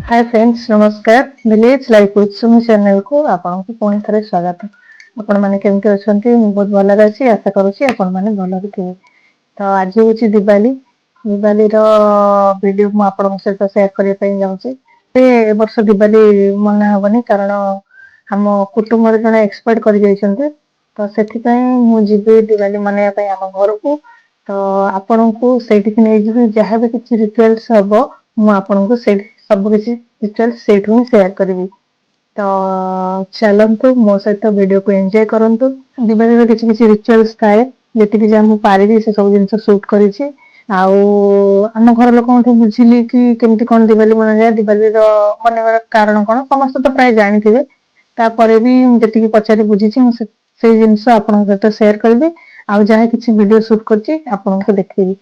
हाय friends नमस्कार village life with Sumi channel को आपको पुणी थे स्वागत। आपण मैंने केमती अच्छा बहुत भल अच्छी आशा करुँची आपण मैंने भल भी थे। तो आज हूँ दिवाली दिवाली वीडियो मुझे सहित सेयार करने जाऊँगी। ए वर्ष दिवाली मना हेनी कारण आम कुटुंब जड़े एक्सपायर कर जाइछन्ते तो सेठिपई मु जीवी दिवाली मनैया आम घर को तो आपण को सेठी नहीं जी जहाँ भी किसी रिचुअल्स हम मुझे से सब किसी रिचुअल्स सेठू ही सेयार करी। तो चलतु मो सहित वीडियो को एंजॉय करंतु। दिवाली किसी किसी रिचुअल्स थाए जी जहाँ पारि से सब जिन सुट कर आम घर लोक बुझिली कि केमती कौन दिवाली मना जाए दिवाली मन कारण कौन समस्त तो प्राय जानी तापर भी जी पचारि बुझी से जिनस आपण सहित सेयार करी आ जहाँ किसी वीडियो सुट कर देखी।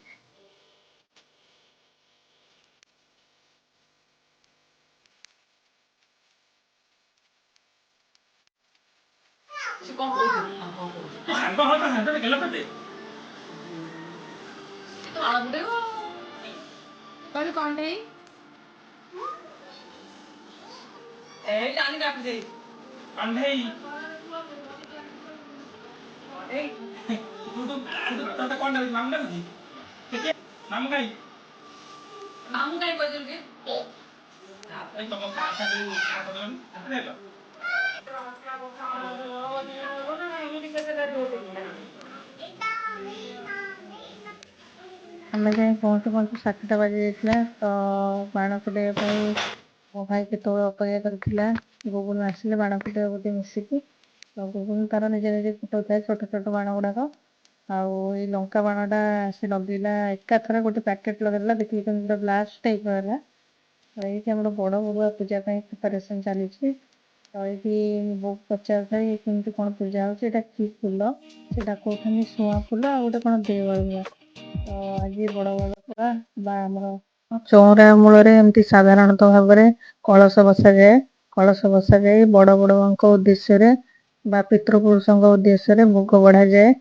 आम जाए पहुँचु पहुँचु 7टा बाजी जाइए तो बाण फुटाइवा मो भाई केत अपेक्षा करता गुगुन आसिले बाण फुटाइवा बोलते मिसिकी तो गुगुन तार निजे निजे फुटाऊ थाए छोट छोट बाण गुड़ाक आउ लंका बाणटा से लगेगा एकाथर गोटे पैकेट लगेगा देखिए ब्लास्ट टाइप है। तो ये आम बड़ बड़ुआ पूजा प्रिपेरेसन चली तो ये बहुत पचार था ये कमी कौन पूजा होता कि फुल से कौन शुआ फुल आ गए कौन देवड़ुआ तो आज बड़ बड़ुआ चौरा मूल एमती साधारणतः भाव में कलश बसा जाए। कलश बसा जाए बड़ बड़ुआ उद्देश्य पितृपुरुषों उद्देश्य भोग बढ़ा जाए।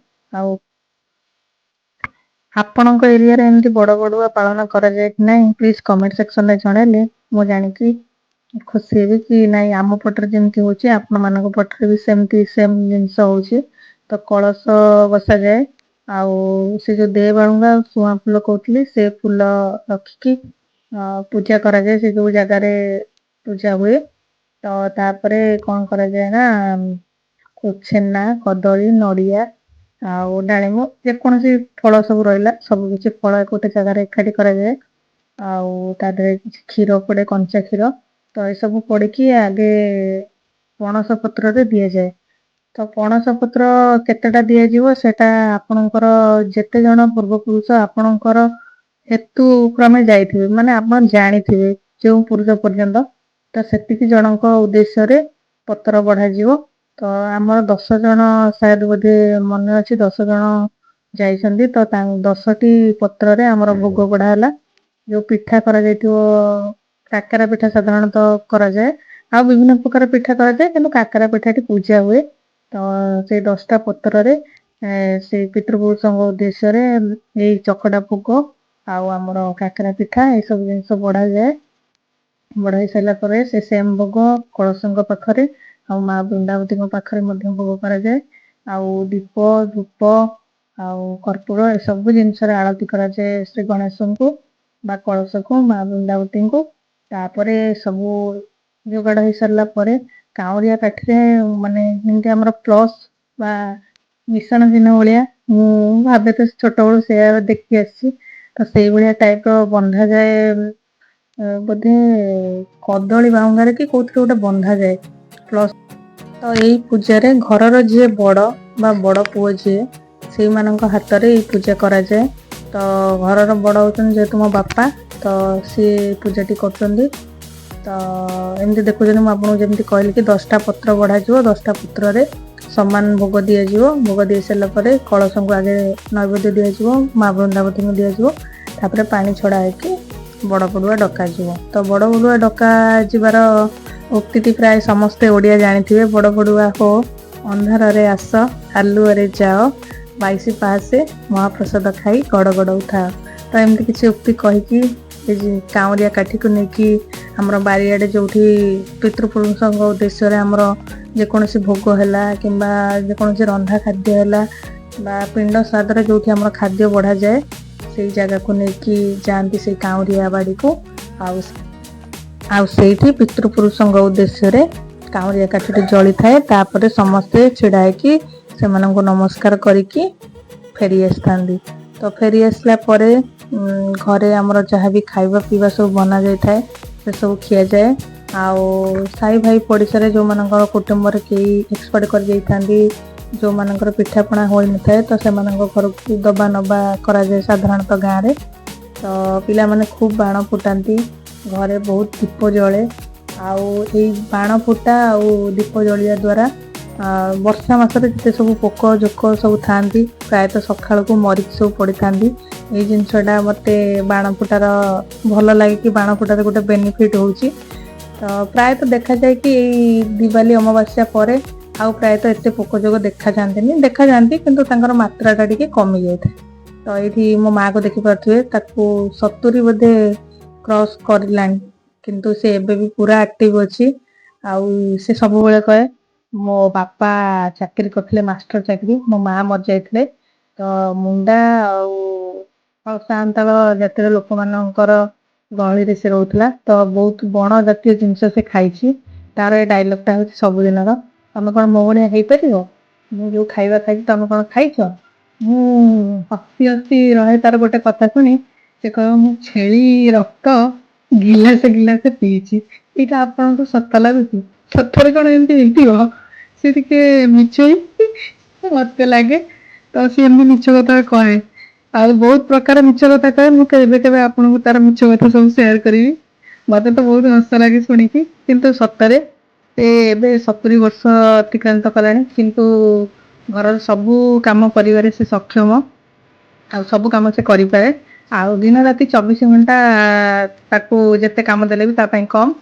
आपणक एरिया रे एमती बड़ बड़ुआ पालन करा जाए कि नहीं प्लीज कमेंट सेक्शन में जणेले मु जानिकी खुशी हेबी कि नहीं आम पटर जमती होची आपण मानक पटर भी सेमती सेम जिनस होची। तो कलश बसा जाए आउ से जो दे बाणुगा सुआ फूल कहते से फूल रखिकी पूजा करा जाए से जो जगार पूजा हुए। तो तापरे कौन करा जाए ना छेना कदली नड़िया आउ डाणीमु जेकोसी फल सब रहा सब किसी फल गोटे जगार एकाठी करा जाए आउ तादरे क्षीर पड़े कंचा क्षीर तो ये सब पड़ी आगे पणस पत्र रे दि जाए। तो पणस पत्र केतेटा दिज्व सेटा आपणकर जेते जन पूर्वपुरुष आपणकर हेतु क्रमे जाइथिबे माने आपण जानिथिबे जो पुरुष पर्यंत तो सेतिकी जनक उद्देश्य रे पत्र बढ़ा जीवो। तो आमर 10 जन शायद बोधे मन अच्छी 10 जन जाइछन्ती तो 10टी पत्र रे आमर भोग बढ़ाला जो पिठा करा जाइथिबो काकरा पिठा साधारणतः करा जाए आ विभिन्न प्रकार पिठा करा जाए किंतु काकरा पिठाटी पूजा हुए। तो से 10टा पत्र रे से पितृपुरुषों उद्देश्य रे यही चकड़ा भोग आउ आमर काकरा पिठा ये सब जिनस बढ़ा जाए। बढ़ाई सारा पर से सेम भोग कलशों पाखरे आ माँ बृंदावती पाखरे भोग करा जाए आउ दीप धूप आउ कर्पूर ए सब जिनस आरती करा जाए श्री गणेश को बा कलश को माँ बृंदावती को तापरे सबू जोगाड़ हो सारा पर काउरिया काठी माने जमी आम प्लस बा मिशन चिन्ह भाया भावे तो छोट बड़ू से देखी आसी तो से भाया टाइप बंधा जाए बोधे कदली बाउंगारे कि कौन गोटे बंधा जाए प्लस। तो यही पूजार घर जी बड़ बा बड़ पुओ जी से हाथ में पूजा करा जाए। तो घर बड़ होती जेहेतु मो बापा तो सी पूजाटी कर तो एमती देखुन मुझे जमी कहली कि 10टा पत्र बढ़ा 10टा पत्र रे सम्मान भोग दिज्व भोग दी सारापर कलश को आगे नैवेद्य दिज्व माँ बृंदावती को दिज्व पानी छड़ा है बड़ बड़ुआ डक तो बड़ बड़ुआ डक जीवार उक्ति प्राय समस्ते ओडिया जानी बड़ बड़ुआ हो अंधार आस आलुअरे जाओ 22 पासे महाप्रसाद खाई गड़ गड़ उठा तो एमती किसी उक्ति कहीकि କାଉଁରିଆ କାଠିକୁ ନେଇକି ଆମର ବାରିଆଡ଼େ ଯେଉଁଠି ପିତୃପୁରୁଷଙ୍କ ଉଦ୍ଦେଶ୍ୟରେ ଆମର ଯେକୌଣସି ଭୋଗ ହେଲା କିମ୍ବା ଯେକୌଣସି ରନ୍ଧା ଖାଦ୍ୟ ହେଲା ବା ପିଣ୍ଡ ଶ୍ରାଦ୍ଧରେ ଯେଉଁଠି ଆମର ଖାଦ୍ୟ ବଢ଼ାଯାଏ ସେଇ ଜାଗାକୁ ନେଇକି ଯାଆନ୍ତି ସେଇ କାଉଁରିଆ ବାଡ଼ିକୁ। ଆଉ ସେଇଠି ପିତୃପୁରୁଷଙ୍କ ଉଦ୍ଦେଶ୍ୟରେ କାଉଁରିଆ କାଠିଟି ଜଳିଥାଏ। ତାପରେ ସମସ୍ତେ ଛିଡ଼ା ହେଇକି ସେମାନଙ୍କୁ ନମସ୍କାର କରିକି ଫେରି ଆସିଥାନ୍ତି। ତ ଫେରି ଆସିଲା ପରେ ଘରେ ଆମର ଯାହା ବି ଖାଇବା ପିଇବା ସବୁ ବନା ଯାଇଥାଏ ସେସବୁ ଖିଆଯାଏ। ଆଉ ସାହି ଭାଇ ପଡ଼ିଶାରେ ଯେଉଁମାନଙ୍କର କୁଟୁମ୍ବରେ କେହି ଏକ୍ସପାର୍ଟ କରିଯାଇଥାନ୍ତି, ଯେଉଁମାନଙ୍କର ପିଠାପଣା ହୋଇନଥାଏ ତ ସେମାନଙ୍କ ଘରକୁ ଦବା ନବା କରାଯାଏ ସାଧାରଣତଃ ଗାଁରେ। ତ ପିଲାମାନେ ଖୁବ୍ ବାଣ ଫୁଟାନ୍ତି, ଘରେ ବହୁତ ଦୀପ ଜଳେ। ଆଉ ଏଇ ବାଣ ଫୁଟା ଆଉ ଦୀପ ଜଳିବା ଦ୍ୱାରା ବର୍ଷା ମାସରେ ଯେତେ ସବୁ ପୋକ ଜୋକ ସବୁ ଥାଆନ୍ତି ପ୍ରାୟତଃ ସକାଳକୁ ମରିକି ସବୁ ପଡ଼ିଥାନ୍ତି। ଏଇ ଜିନିଷଟା ମୋତେ ବାଣ ଫୁଟାର ଭଲ ଲାଗେ କି ବାଣ ଫୁଟାର ଗୋଟେ ବେନିଫିଟ୍ ହେଉଛି। ତ ପ୍ରାୟତଃ ଦେଖାଯାଏ କି ଏଇ ଦିୱାଲି ଅମାବାସ୍ୟା ପରେ ଆଉ ପ୍ରାୟତଃ ଏତେ ପୋକ ଜୋକ ଦେଖାଯାଆନ୍ତି କିନ୍ତୁ ତାଙ୍କର ମାତ୍ରାଟା ଟିକେ କମିଯାଇଥାଏ। ତ ଏଇଠି ମୋ ମାଆକୁ ଦେଖିପାରୁଥିବେ, ତାକୁ 70 ବୋଧେ କ୍ରସ୍ କରିଲାଣି କିନ୍ତୁ ସେ ଏବେ ବି ପୁରା ଆକ୍ଟିଭ ଅଛି। ଆଉ ସେ ସବୁବେଳେ କହେ ମୋ ବାପା ଚାକିରି କରିଥିଲେ ମାଷ୍ଟର ଚାକିରି, ମୋ ମା ମରିଯାଇଥିଲେ। ତ ମୁଣ୍ଡା ଆଉ ସାନ୍ତାଳ ଜାତିର ଲୋକମାନଙ୍କର ଗହଳିରେ ସେ ରହୁଥିଲା। ତ ବହୁତ ବଣ ଜାତୀୟ ଜିନିଷ ସେ ଖାଇଛି। ତାର ଏ ଡାଇଲଗଟା ହେଉଛି ସବୁଦିନର, ତମେ କ'ଣ ମୋ ଭଳିଆ ହେଇପାରିବ? ମୁଁ ଯେଉଁ ଖାଇବା ଖାଇଛି ତମେ କ'ଣ ଖାଇଛ? ମୁଁ ହସି ହସି ରହେ ତାର ଗୋଟେ କଥା ଶୁଣି। ସେ କହିବ ମୁଁ ଛେଳି ରକ୍ତ ଗିଲାସେ ପିଇଛି। ଏଇଟା ଆପଣଙ୍କୁ ସତ ଲାଗୁଛି? ସତରେ କ'ଣ ଏମିତି ହେଇଥିବ? ସେ ଟିକେ ମିଛେଇ ମତେ ଲାଗେ। ତ ସେ ଏମିତି ମିଛ କଥା କହେ, ଆଉ ବହୁତ ପ୍ରକାର ମିଛ କଥା କହେ। ମୁଁ କେବେ ଆପଣଙ୍କୁ ତାର ମିଛ କଥା ସବୁ ସେୟାର କରିବି। ମତେ ତ ବହୁତ ହସ ଲାଗେ ଶୁଣିକି, କିନ୍ତୁ ସତରେ ସେ ଏବେ 70 ବର୍ଷ ଅତିକ୍ରାନ୍ତ କଲାଣି କିନ୍ତୁ ଘରର ସବୁ କାମ କରିବାରେ ସେ ସକ୍ଷମ। ଆଉ ସବୁ କାମ ସେ କରିପାରେ। ଆଉ ଦିନ ରାତି 24 ଘଣ୍ଟା ତାକୁ ଯେତେ କାମ ଦେଲେ ବି ତା ପାଇଁ କମ୍।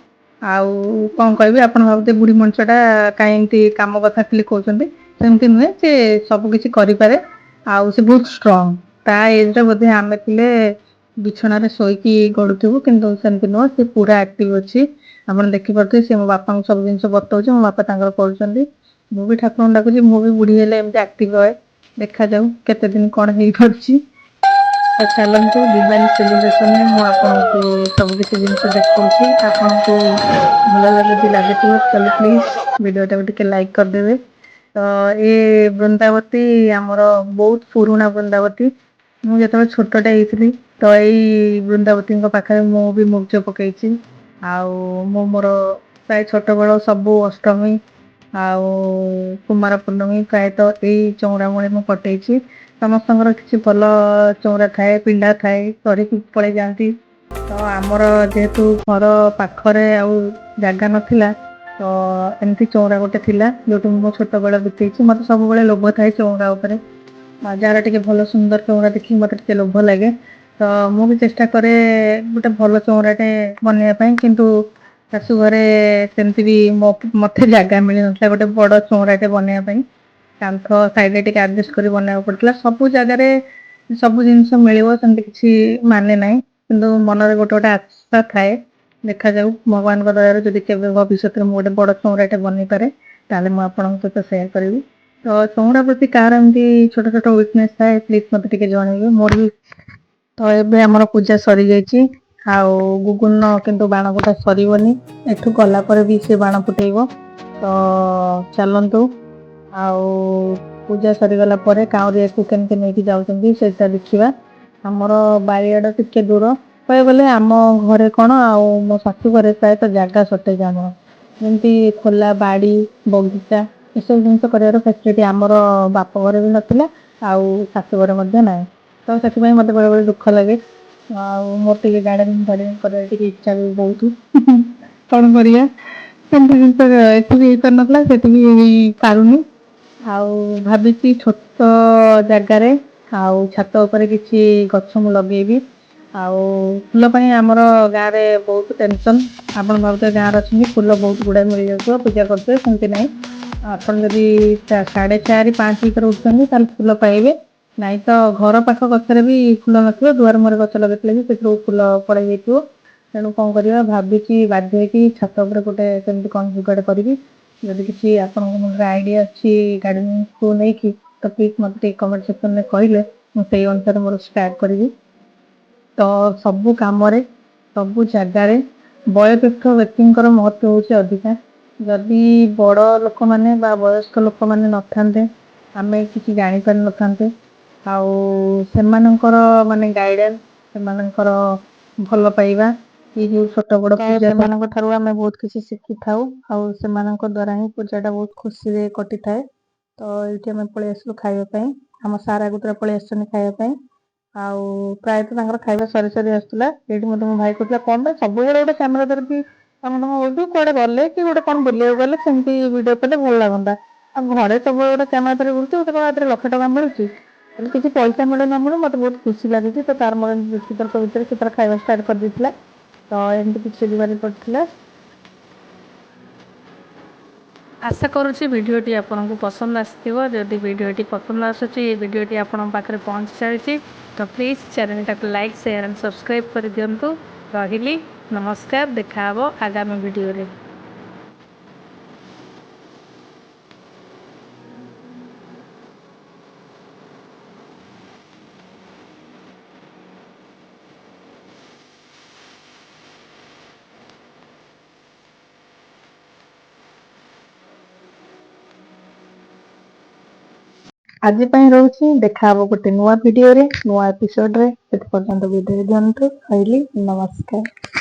ଆଉ କ'ଣ କହିବି, ଆପଣ ଭାବୁଥିବେ ବୁଢ଼ୀ ମଣିଷଟା କାହିଁ ଏମିତି କାମ କଥା ଖାଲି କହୁଛନ୍ତି। ସେମିତି ନୁହେଁ, ସେ ସବୁ କିଛି କରିପାରେ। ଆଉ ସେ ବହୁତ ଷ୍ଟ୍ରଙ୍ଗ। ତା ଏଜରେ ବୋଧେ ଆମେ ଥିଲେ ବିଛଣାରେ ଶୋଇକି ଗଡ଼ୁଥିବୁ, କିନ୍ତୁ ସେମିତି ନୁହଁ, ସେ ପୁରା ଆକ୍ଟିଭ ଅଛି। ଆପଣ ଦେଖିପାରୁଥିବେ ସେ ମୋ ବାପାଙ୍କୁ ସବୁ ଜିନିଷ ବତାଉଛି, ମୋ ବାପା ତାଙ୍କର କରୁଛନ୍ତି। ମୁଁ ବି ଠାକୁରଙ୍କୁ ଡାକୁଛି ମୁଁ ବି ବୁଢ଼ୀ ହେଲେ ଏମିତି ଆକ୍ଟିଭ ରହେ। ଦେଖାଯାଉ କେତେ ଦିନ କ'ଣ ହେଇପାରୁଛି। ତ ଚାଲନ୍ତୁ ଦିୱାଲି ସେଲିବ୍ରେସନରେ ମୁଁ ଆପଣଙ୍କୁ ସବୁ କିଛି ଜିନିଷ ଦେଖାଉଛି। ଆପଣଙ୍କୁ ଭଲ ଯଦି ଲାଗୁଥିବ ତାହେଲେ ପ୍ଲିଜ୍ ଭିଡ଼ିଓଟାକୁ ଟିକେ ଲାଇକ୍ କରିଦେବେ। ତ ଏ ବୃନ୍ଦାବତୀ ଆମର ବହୁତ ପୁରୁଣା ବୃନ୍ଦାବତୀ। ମୁଁ ଯେତେବେଳେ ଛୋଟଟେ ହେଇଥିଲି ତ ଏଇ ବୃନ୍ଦାବତୀଙ୍କ ପାଖରେ ମୁଁ ବି ମୁରୁଜ ପକେଇଛି। ଆଉ ମୁଁ ମୋର ପ୍ରାୟ ଛୋଟବେଳ ସବୁ ଅଷ୍ଟମୀ ଆଉ କୁମାର ପୂର୍ଣ୍ଣମୀ ପ୍ରାୟତଃ ଏଇ ଚଉରା ମୂଳେ ମୁଁ କଟେଇଛି। ସମସ୍ତଙ୍କର କିଛି ଭଲ ଚଉରା ଥାଏ, ପିଣ୍ଡା ଥାଏ, କରିକି ପଳେଇ ଯାଆନ୍ତି। ତ ଆମର ଯେହେତୁ ଘର ପାଖରେ ଆଉ ଜାଗା ନଥିଲା, ତ ଏମିତି ଚଉରା ଗୋଟେ ଥିଲା ଯୋଉଠି ମୁଁ ଛୋଟବେଳ ବିତେଇଛି। ମୋତେ ସବୁବେଳେ ଲୋଭ ଥାଏ ଚଉରା ଉପରେ, ଯାହାର ଟିକେ ଭଲ ସୁନ୍ଦର ଚଉରା ଦେଖିକି ମୋତେ ଟିକେ ଲୋଭ ଲାଗେ। ତ ମୁଁ ବି ଚେଷ୍ଟା କରେ ଗୋଟେ ଭଲ ଚଉରାଟେ ବନେଇବା ପାଇଁ, କିନ୍ତୁ ଶାଶୁ ଘରେ ସେମିତି ବି ମୋତେ ଜାଗା ମିଳିନଥିଲା ଗୋଟେ ବଡ଼ ଚଉରାଟେ ବନେଇବା ପାଇଁ। କାନ୍ଥ ସାଇଡ଼ରେ ଟିକେ ଆଡ଼ଜଷ୍ଟ କରି ବନେଇବାକୁ ପଡ଼ିଥିଲା। ସବୁ ଜାଗାରେ ସବୁ ଜିନିଷ ମିଳିବ ସେମିତି କିଛି ମାନେ ନାହିଁ, କିନ୍ତୁ ମନରେ ଗୋଟେ ଆଶା ଥାଏ। ଦେଖାଯାଉ ଭଗବାନଙ୍କ ଦୟାରୁ ଯଦି କେବେ ଭବିଷ୍ୟତରେ ମୁଁ ଗୋଟେ ବଡ଼ ଚଉରାଟେ ବନେଇ ପାରେ ତାହେଲେ ମୁଁ ଆପଣଙ୍କ ସହିତ ସେୟାର କରିବି। ତ ଚଉରା ପ୍ରତି କାହାର ଏମିତି ଛୋଟ ଛୋଟ ୱିକନେସ୍ ଥାଏ ପ୍ଲିଜ୍ ମୋତେ ଟିକେ ଜଣେଇବେ। ମୋର ବି ତ ଏବେ ଆମର ପୂଜା ସରିଯାଇଛି, ଆଉ ଗୁଗୁନ କିନ୍ତୁ ବାଣ ଫୁଟା ସରିବନି। ଏଠୁ ଗଲା ପରେ ବି ସେ ବାଣ ଫୁଟେଇବ। ତ ଚାଲନ୍ତୁ ଆଉ ପୂଜା ସରିଗଲା ପରେ କାଉଁରିଆକୁ କେମିତି ନେଇକି ଯାଉଛନ୍ତି ସେଇଟା ଦେଖିବା। ଆମର ବାରିଆଡ଼ ଟିକେ ଦୂର, କହିବାକୁ ଗଲେ ଆମ ଘରେ କ'ଣ ଆଉ ମୋ ଶାଶୁ ଘରେ ପ୍ରାୟତଃ ଜାଗା ସଟେଜ୍। ଆମର ଯେମିତି ଖୋଲା ବାଡ଼ି ବଗିଚା ଏସବୁ ଜିନିଷ କରିବାର ଫ୍ୟାସିଲିଟି ଆମର ବାପ ଘରେ ବି ନଥିଲା, ଆଉ ଶାଶୁ ଘରେ ମଧ୍ୟ ନାହିଁ। ତ ସେଥିପାଇଁ ମୋତେ ବେଳେବେଳେ ଦୁଃଖ ଲାଗେ। ଆଉ ମୋର ଟିକେ ଗାର୍ଡ଼େନିଂ କରିବାର ଟିକେ ଇଚ୍ଛା ବି ବହୁତ। କ'ଣ କରିବା, ସେମିତି ଜିନିଷ ଏଠି ବି ହେଇପାରୁନଥିଲା, ସେଠି ବି ହେଇପାରୁନି। ଆଉ ଭାବିଛି ଛୋଟ ଜାଗାରେ ଆଉ ଛାତ ଉପରେ କିଛି ଗଛ ମୁଁ ଲଗେଇବି। ଆଉ ଫୁଲ ପାଇଁ ଆମର ଗାଁରେ ବହୁତ ଟେନସନ୍। ଆପଣ ଭାବୁଥିବେ ଗାଁରେ ଅଛନ୍ତି ଫୁଲ ବହୁତ ଗୁଡ଼ାଏ ମିଳିଯାଉଥିବ, ପୂଜା କରୁଥିବେ, ସେମିତି ନାହିଁ। ଆପଣ ଯଦି 4:30 5 ଭିତରେ ଉଠୁଛନ୍ତି ତାହେଲେ ଫୁଲ ପାଇବେ, ନାଇଁ ତ ଘର ପାଖ ଗଛରେ ବି ଫୁଲ ନଥିବ, ଦୁଆର ମୁହଁରେ ଗଛ ଲଗେଇଥିଲେ ବି ସେଥିରୁ ଫୁଲ ପଳେଇ ଯାଇଥିବ। ତେଣୁ କଣ କରିବା ଭାବିକି ବାଧ୍ୟ ହେଇକି ଛାତ ଉପରେ ଗୋଟେ କେମିତି କଣ ଯୁଗାଡ଼ କରିବି। ଯଦି କିଛି ଆପଣଙ୍କ ମୁଣ୍ଡରେ ଆଇଡିଆ ଅଛି ଗାର୍ଡେନିଙ୍ଗକୁ ନେଇକି ତ ପ୍ଲିଜ ମତେ ଟିକେ କମେଣ୍ଟ ସେକ୍ସନରେ କହିଲେ ମୁଁ ସେଇ ଅନୁସାରେ ମୋର ଷ୍ଟାର୍ଟ କରିବି। ତ ସବୁ କାମରେ ସବୁ ଜାଗାରେ ବୟୋଜ୍ୟେଷ୍ଠ ବ୍ୟକ୍ତିଙ୍କର ମହତ୍ଵ ହଉଛି ଅଧିକା। ଯଦି ବଡ ଲୋକମାନେ ବା ବୟସ୍କ ଲୋକମାନେ ନଥାନ୍ତେ ଆମେ କିଛି ଜାଣି ପାରିନଥାନ୍ତେ। ଆଉ ସେମାନଙ୍କର ମାନେ ଗାଇଡାନ୍ସ ସେମାନଙ୍କର ଭଲ ପାଇବା ଏଇ ଯୋଉ ଛୋଟ ବଡ ପୂଜା ସେମାନଙ୍କ ଠାରୁ ଆମେ ବହୁତ କିଛି ଶିଖିଥାଉ। ଆଉ ସେମାନଙ୍କ ଦ୍ଵାରା ହିଁ ପୂଜା ଟା ବହୁତ ଖୁସିରେ କଟିଥାଏ। ତ ଏଇଠି ଆମେ ପଳେଇ ଆସିଲୁ ଖାଇବା ପାଇଁ, ଆମ ସାର୍ ଆଗତୁରା ପଳେଇ ଆସିଛନ୍ତି ଖାଇବା ପାଇଁ। ଆଉ ପ୍ରାୟତଃ ତାଙ୍କର ଖାଇବା ସରି ସରି ଆସୁଥିଲା, ସେଇଠି ମତେ ମୋ ଭାଇ କହୁଥିଲା କଣ ପାଇଁ ସବୁବେଳେ ଗୋଟେ କ୍ୟାମେରା ଧରିକି ତମ ହଉଛୁ କୁଆଡେ ଗଲେ କି ଗୋଟେ କଣ ବୁଲିବାକୁ ଗଲେ ସେମିତି ଭିଡିଓ କଲେ ଭଲ ଲାଗନ୍ତା। ଆଉ ଘରେ ସବୁବେଳେ ଗୋଟେ କ୍ୟାମେରା ଧରି ବୁଲୁଛୁ ତତେ କଣ ଏଥିରେ ଲକ୍ଷେ ଟଙ୍କା ମିଳୁଛି। ହେଲେ କିଛି ପଇସା ମିଳୁ ନ ମିଳୁ ମତେ ବହୁତ ଖୁସି ଲାଗୁଛି। ତ ତାର ମୋର ଯୁକ୍ତିତର୍କ ଭିତରେ ସେ ତାର ଖାଇବା ଷ୍ଟାର୍ଟ କରିଦେଇଥିଲା। ତ ଏମିତି କିଛି ଦିବାରେ ପଡିଥିଲା। ଆଶା କରୁଛି ଭିଡ଼ିଓଟି ଆପଣଙ୍କୁ ପସନ୍ଦ ଆସିଥିବ। ଯଦି ଭିଡ଼ିଓଟି ପସନ୍ଦ ଆସୁଛି ଏ ଭିଡ଼ିଓଟି ଆପଣଙ୍କ ପାଖରେ ପହଞ୍ଚି ସାରିଛି ତ ପ୍ଲିଜ୍ ଚ୍ୟାନେଲଟାକୁ ଲାଇକ୍ ସେୟାର ଆଣ୍ଡ ସବସ୍କ୍ରାଇବ୍ କରିଦିଅନ୍ତୁ। ରହିଲି ନମସ୍କାର, ଦେଖାହବ ଆଗାମୀ ଭିଡ଼ିଓରେ। ଆଜି ପାଇଁ ରହୁଛି, ଦେଖାହବ ଗୋଟେ ନୂଆ ଭିଡିଓରେ ନୂଆ ଏପିସୋଡରେ। ସେତେ ପର୍ଯ୍ୟନ୍ତ ବିଦାୟ ଦିଅନ୍ତୁ, ରହିଲି ନମସ୍କାର।